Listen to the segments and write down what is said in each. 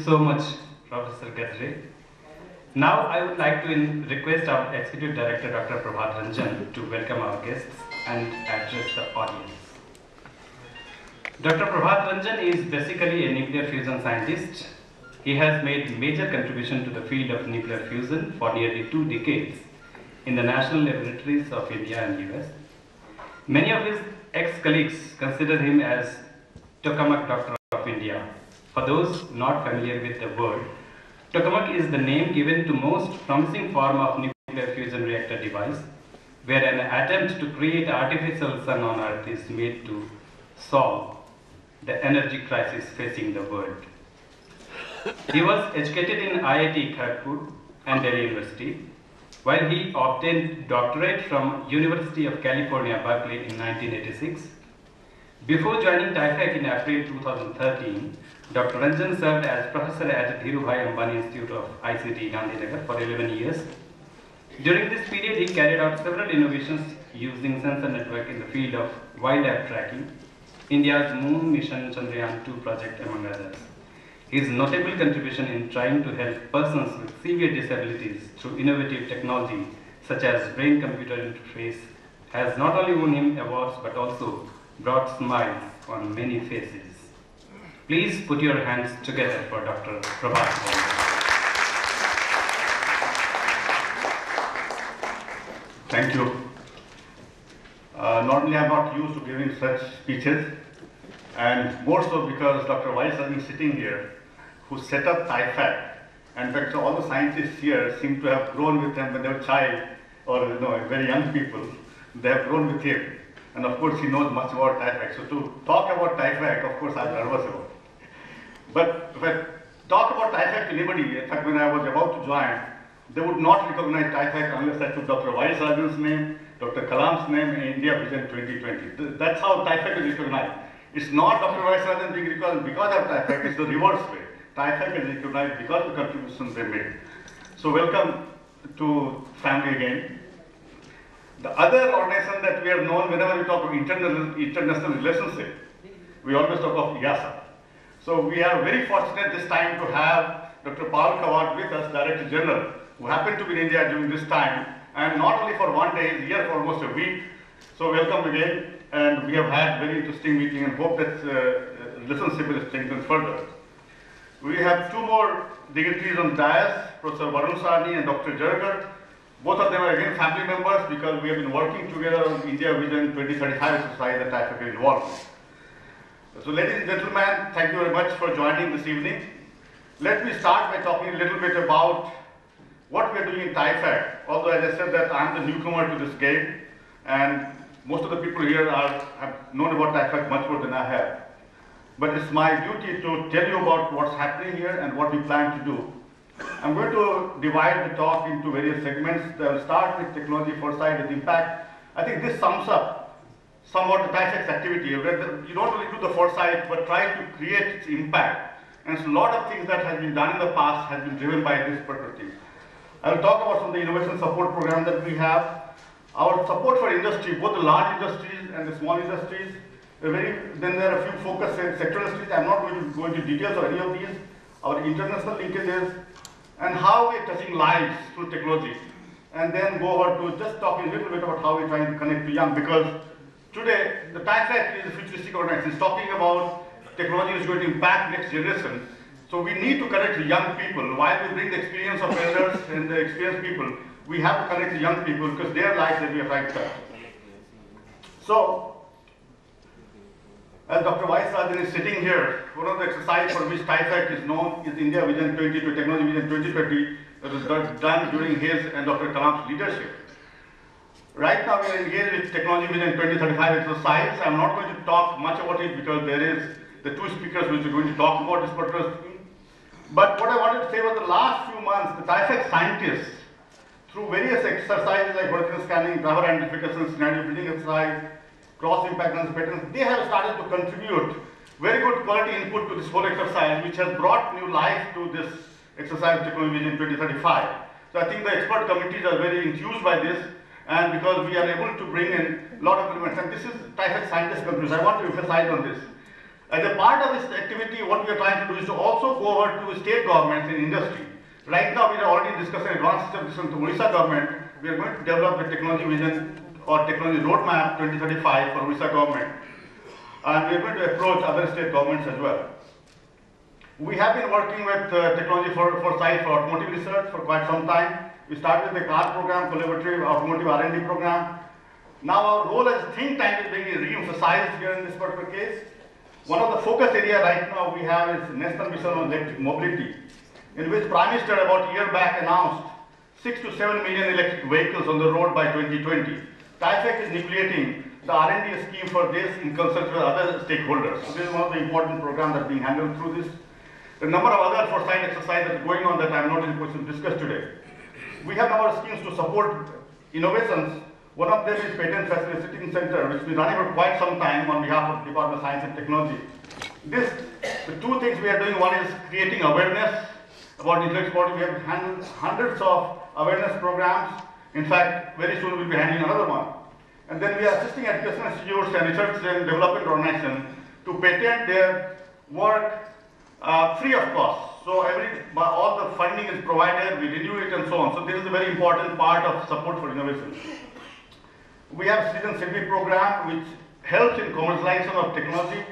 so much, Professor Gadre. Now I would like to request our Executive Director, Dr. Prabhat Ranjan, to welcome our guests and address the audience. Dr. Prabhat Ranjan is basically a nuclear fusion scientist. He has made major contribution to the field of nuclear fusion for nearly 2 decades in the national laboratories of India and US. Many of his ex-colleagues consider him as Tokamak Doctor of India. For those not familiar with the word, tokamak is the name given to most promising form of nuclear fusion reactor device, where an attempt to create artificial sun on Earth is made to solve the energy crisis facing the world. He was educated in IIT Kharagpur and Delhi University, while he obtained doctorate from University of California, Berkeley in 1986. Before joining TIFAC in April 2013, Dr. Ranjan served as professor at Dhirubhai Ambani Institute of ICT, Gandhinagar for 11 years. During this period, he carried out several innovations using sensor network in the field of wildlife tracking, India's Moon Mission Chandrayaan-2 project, among others. His notable contribution in trying to help persons with severe disabilities through innovative technology such as brain-computer interface has not only won him awards but also brought smiles on many faces. Please put your hands together for Dr. Prabhat Ranjan. Thank you. Normally I'm not used to giving such speeches, and more so because Dr. Vice has been sitting here, who set up TIFAC, and in fact all the scientists here seem to have grown with him when they were child, or very young people. They have grown with him, and of course he knows much about TIFAC. So to talk about TIFAC, of course I'm nervous about it. But if I talk about TIFAC to anybody, in fact when I was about to join, they would not recognize TIFAC unless I took Dr. Vice Ranjan's name, Dr. Kalam's name, and India Vision 2020. That's how TIFAC is recognized. It's not Dr. Vice Ranjan being recognized because of TIFAC, it's the reverse way. TIFAC is recognized because of the contributions they made. So welcome to family again. The other organization that we have known, whenever we talk of international relationship, we always talk of IASA. So we are very fortunate this time to have Dr. Paul Kawad with us, Director General, who happened to be in India during this time, and not only for 1 day, he's here for almost a week. So welcome again, and we have had very interesting meeting and hope that relationship will strengthen further. We have 2 more dignitaries on dais, Professor Varun Sahni and Dr. Jargar. Both of them are again family members because we have been working together on India Vision 2035 exercise that TIFAC is involved in. So ladies and gentlemen, thank you very much for joining this evening. Let me start by talking a little bit about what we are doing in TIFAC. Although as I said that I am the newcomer to this game, and most of the people here have known about TIFAC much more than I have. But it's my duty to tell you about what's happening here and what we plan to do. I'm going to divide the talk into various segments. I will start with technology foresight and impact. I think this sums up somewhat the TIFAC's activity, where you don't only do the foresight, but try to create its impact. And so a lot of things that has been done in the past has been driven by this particular thing. I will talk about some of the innovation support program that we have. Our support for industry, both the large industries and the small industries. Then there are a few focus sectoral industries. I'm not going to go into details of any of these. Our international linkages and how we're touching lives through technology. And then go over to just talking a little bit about how we're trying to connect to young, because today the TIFAC is a futuristic organization. It's talking about technology is going to impact next generation. So we need to connect the young people. While we bring the experience of elders and the experienced people, we have to connect the young people because their lives that we are trying to touch. So, as Dr. Vice Ranjan is sitting here, one of the exercises for which TIFAC is known is India Vision 2020, Technology Vision 2020, that was done during his and Dr. Kalam's leadership. Right now we are engaged with Technology Vision 2035 exercise. I'm not going to talk much about it because there is the 2 speakers which are going to talk about this particular thing. But what I wanted to say was the last few months, the TIFAC scientists, through various exercises like vertical scanning, driver identification, scenario building exercise, cross impact analysis patterns, they have started to contribute very good quality input to this whole exercise, which has brought new life to this exercise Technology Vision 2035. So I think the expert committees are very enthused by this, and because we are able to bring in a lot of elements, and this is TIFAC scientist contribution. I want to emphasize on this. As a part of this activity, what we are trying to do is to also go over to state governments and industry. Right now, we are already discussing advanced steps with the Odisha government. We are going to develop a technology vision or technology roadmap 2035 for Odisha government. And we are going to approach other state governments as well. We have been working with technology for site for automotive research for quite some time. We started with the CAR program, collaborative automotive R&D program. Now our role as think tank is being re-emphasized here in this particular case. One of the focus area right now we have is National Mission on Electric Mobility, in which Prime Minister about a year back announced 6 to 7 million electric vehicles on the road by 2020. TIFAC is nucleating the R&D scheme for this in concert with other stakeholders. So this is one of the important programs that is being handled through this. The number of other foresight exercises that are going on that I am not in a position to discuss today. We have a number of schemes to support innovations. One of them is Patent Facilitating Center, which has been running for quite some time on behalf of the Department of Science and Technology. The two things we are doing, one is creating awareness about intellectual property. We have handled hundreds of awareness programs. In fact, very soon we'll be handling another one. And then we are assisting educational institutes and research and development organizations to patent their work free of cost. So all the funding is provided, we renew it and so on. So this is a very important part of support for innovation. We have Citizen Civic program which helps in commercialization of technology.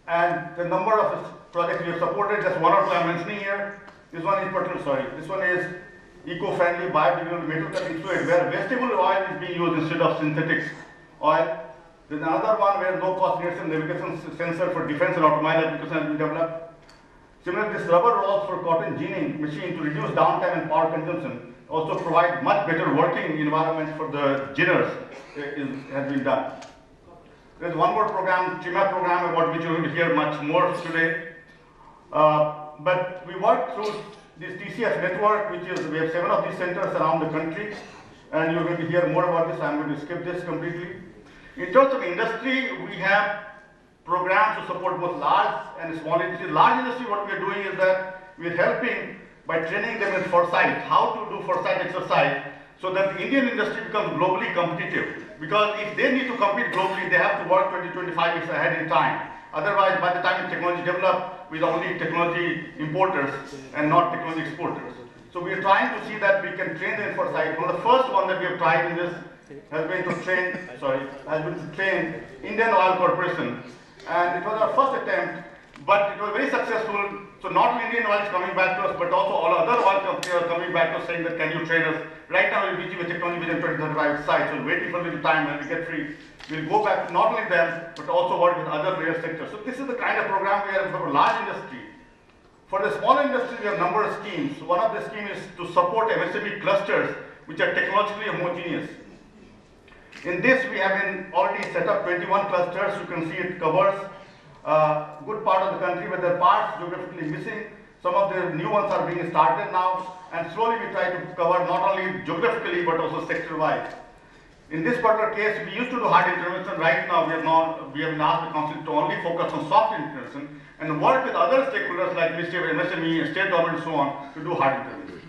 And the number of projects we have supported, just one or two I'm mentioning here. This one is eco-friendly biodegradable metal cutting fluid where vegetable oil is being used instead of synthetic oil. There's another one where low-cost navigation sensor for defense and automobile application has been developed. Similarly, this rubber rolls for cotton ginning machine to reduce downtime and power consumption also provide much better working environment for the ginners has been done. There's one more program, CHIMA program, about which you're going to hear much more today. But we work through this TCF network, we have 7 of these centers around the country, and you're going to hear more about this. I'm going to skip this completely. In terms of industry, we have programs to support both large and small industry. Large industry, what we are doing is that we are helping by training them in foresight, how to do foresight exercise, so that the Indian industry becomes globally competitive. Because if they need to compete globally, they have to work 20-25 years ahead in time. Otherwise, by the time technology develops, we are only technology importers and not technology exporters. So we are trying to see that we can train them in foresight. One of the first one that we have tried in this has been to train Indian Oil Corporation, and it was our first attempt, but it was very successful. So not only Indian Oil is coming back to us, but also all other oil companies are coming back to us saying that can you train us? Right now we're reaching a technology vision 2035 site, so we're waiting for a little time when we get free. We'll go back to not only them, but also work with other various sectors. So this is the kind of program we have for large industry. For the small industry, we have a number of schemes. One of the schemes is to support MSME clusters, which are technologically homogeneous. In this, we have already set up 21 clusters. You can see it covers a good part of the country, but there are parts geographically missing. Some of the new ones are being started now, and slowly we try to cover not only geographically, but also sector-wise. In this particular case, we used to do hard intervention. Right now, we have been asked the Council to only focus on soft intervention and work with other stakeholders like Ministry of MSME, state government, and so on, to do hard intervention.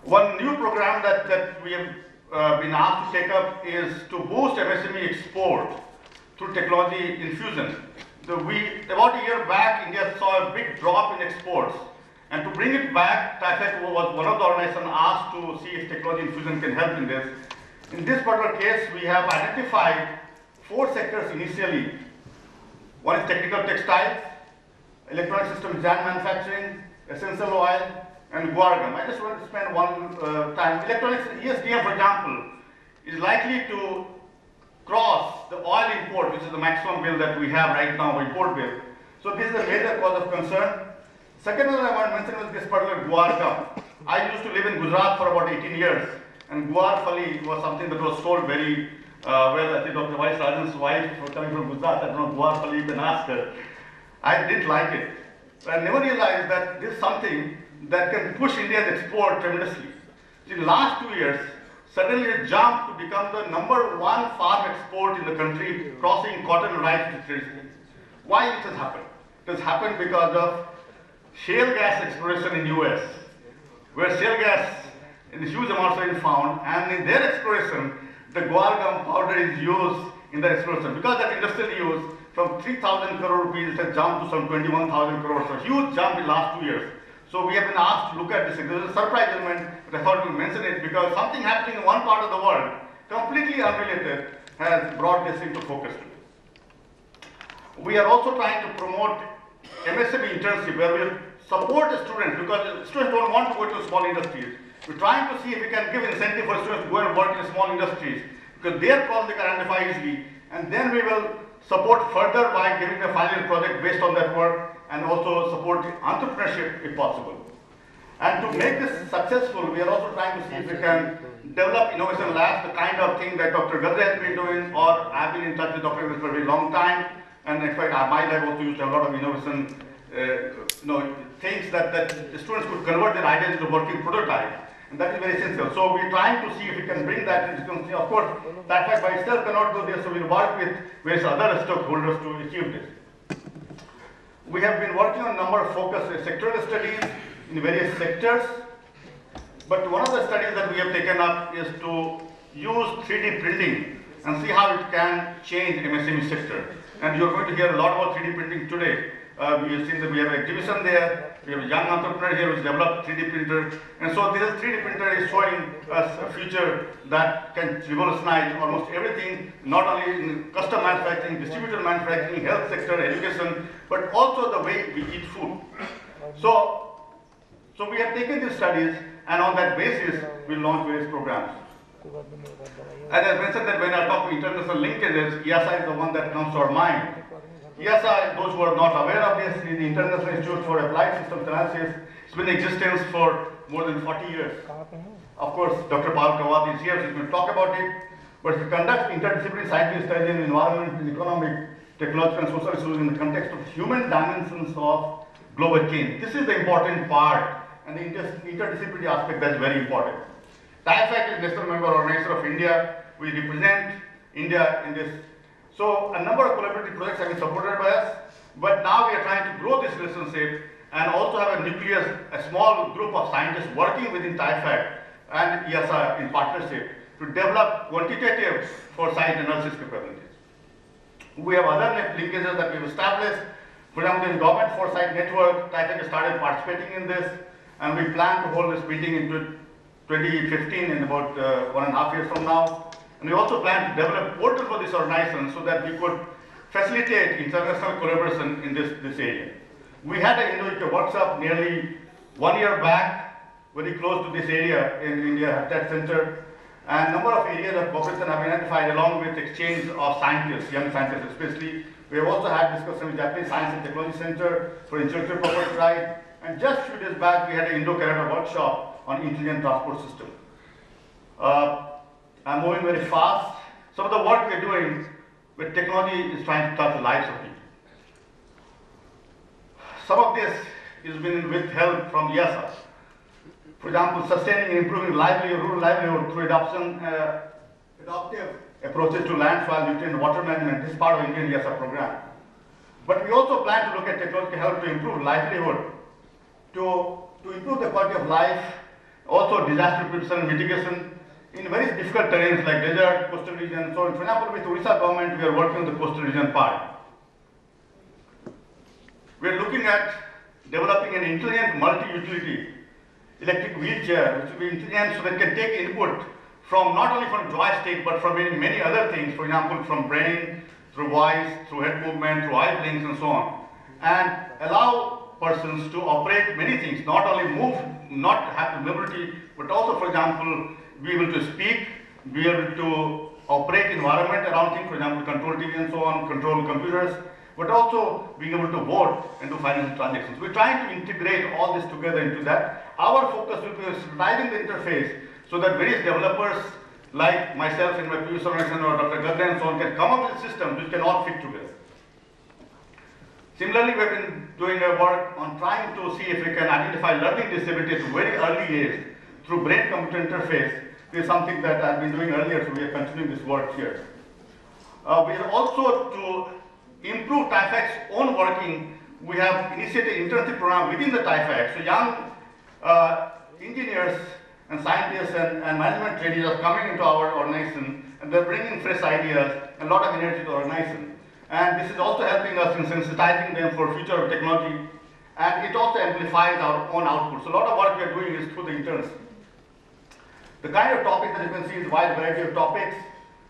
One new program that we have been asked to take up is to boost MSME export through technology infusion. About a year back, India saw a big drop in exports. And to bring it back, TIFAC was one of the organizations asked to see if technology infusion can help in this. In this particular case, we have identified 4 sectors initially. One is technical textiles, electronic system design manufacturing, essential oil, and guar gum. I just want to spend one time. Electronics, ESDM, for example, is likely to cross the oil import, which is the maximum bill that we have right now, import bill. So this is a major cause of concern. Second one I want to mention is this particular guar gum. I used to live in Gujarat for about 18 years, and guar phali was something that was sold very well. I think Dr. Prabhat Ranjan's wife was coming from Gujarat. I don't know guar phali, you can ask her. I didn't like it. But I never realized that this is something that can push India's export tremendously. In the last 2 years, suddenly it jumped to become the #1 farm export in the country, crossing cotton and rice. Why it has happened? It has happened because of shale gas exploration in US, where shale gas in huge amounts are found, and in their exploration, the guar gum powder is used in the exploration. Because that industrial use from 3,000 crore rupees has jumped to some 21,000 crores, so huge jump in last 2 years. So we have been asked to look at this. This is a surprise element, but I thought to mention it because something happening in one part of the world, completely unrelated, has brought this into focus. We are also trying to promote MSME internship where we support the students because students don't want to go to small industries. We're trying to see if we can give incentive for students to go and work in small industries because their problem they can identify easily, and then we will support further by giving a final project based on that work and also support entrepreneurship if possible. And to make this successful, we are also trying to see if we can develop innovation labs, the kind of thing that Dr. Gadre has been doing, or I've been in touch with Dr. Gadre for a very long time. And in fact, my lab also used to have a lot of innovation, things that the students could convert their ideas into working prototypes. And that is very essential. So we're trying to see if we can bring that into consideration. Of course, that fact by itself cannot do this, so we'll work with various other stakeholders to achieve this. We have been working on a number of focused sectoral studies in various sectors. But one of the studies that we have taken up is to use 3D printing and see how it can change MSME sector. And you're going to hear a lot about 3D printing today. We have seen that we have an exhibition there. We have a young entrepreneur here who's developed 3D printer. And so this 3D printer is showing us a future that can revolutionize almost everything, not only in custom manufacturing, distributed manufacturing, health sector, education, but also the way we eat food. So we have taken these studies, and on that basis, we launch various programs. As I mentioned that when I talk about international linkages, EASA is the one that comes to our mind. EASA, those who are not aware of this, is the International Institute for Applied Systems Analysis. It's been in existence for more than 40 years. Of course, Dr. Paul Kawat is here, so he's going to talk about it. But it conducts interdisciplinary scientific studies in environment, in economic, technological, and social issues in the context of human dimensions of global change. This is the important part, and the interdisciplinary aspect that's very important. TIFAC is National Member Organization of India. We represent India in this. So a number of collaborative projects have been supported by us, but now we are trying to grow this relationship and also have a nucleus, a small group of scientists working within TIFAC and EASA in partnership to develop quantitative foresight analysis capabilities. We have other linkages that we've established. For example, the Government Foresight Network, TIFAC has started participating in this, and we plan to hold this meeting in 2015, in about 1.5 years from now. And we also plan to develop a portal for this organization so that we could facilitate international collaboration in this area. We had an Indo-India workshop nearly 1 year back, very close to this area in India Habitat Center. And a number of areas of cooperation have been identified along with exchange of scientists, young scientists especially. We have also had discussion with Japanese Science and Technology Center for intellectual property rights. And just a few days back, we had an Indo-Canada workshop on intelligent transport system. I'm moving very fast. Some of the work we're doing with technology is trying to touch the lives of people. Some of this has been with help from EASA. For example, sustaining and improving rural livelihood through adaptive approaches to land, soil, nutrient, and water management. This is part of Indian EASA program. But we also plan to look at technology help to improve livelihood, to improve the quality of life, also disaster prevention and mitigation in very difficult terrains like desert, coastal region. So, for example, with Orissa government, we are working on the coastal region part. We are looking at developing an intelligent multi-utility electric wheelchair, which will be intelligent so that it can take input from not only from joystick, but from many other things. For example, from brain, through voice, through head movement, through eye blinks, and so on, and allow persons to operate many things, not only move, not have the mobility, but also, for example, be able to speak, be able to operate environment around things, for example, control TV and so on, control computers, but also being able to vote and do financial transactions. We're trying to integrate all this together into that. Our focus will be driving the interface so that various developers like myself in my previous organization or Dr. Gadre and so on can come up with systems which can all fit together. Similarly, we've been doing a work on trying to see if we can identify learning disability at a very early age through brain-computer interface. This is something that I've been doing earlier, so we are continuing this work here. We are also to improve TIFAC's own working. We have initiated an internship program within the TIFAC. So young engineers and scientists and management trainees are coming into our organization, and they're bringing fresh ideas and a lot of energy to the organization. And this is also helping us in sensitizing them for future technology, and it also amplifies our own output. So a lot of work we are doing is through the interns. The kind of topics that you can see is a wide variety of topics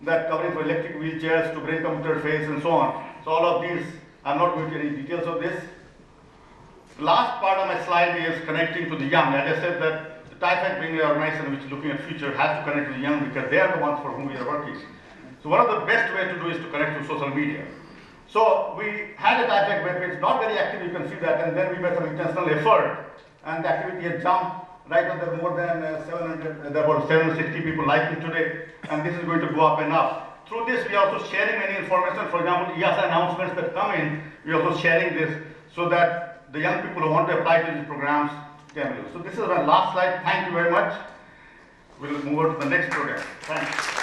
that covering from electric wheelchairs to brain-computer interface and so on. So all of these, I'm not going to any details of this. The last part of my slide is connecting to the young. As I said, that the TIFAC being an organization which is looking at future has to connect to the young because they are the ones for whom we are working. So one of the best ways to do is to connect to social media. So we had a TIFAC web page, not very active, you can see that, and then we made some intentional effort, and the activity has jumped. Right now there are more than 700, there are about 760 people liking today, and this is going to go up and up. Through this, we are also sharing many information. For example, EASA announcements that come in, we are also sharing this so that the young people who want to apply to these programs can do. So this is my last slide. Thank you very much. We'll move on to the next program. Thanks.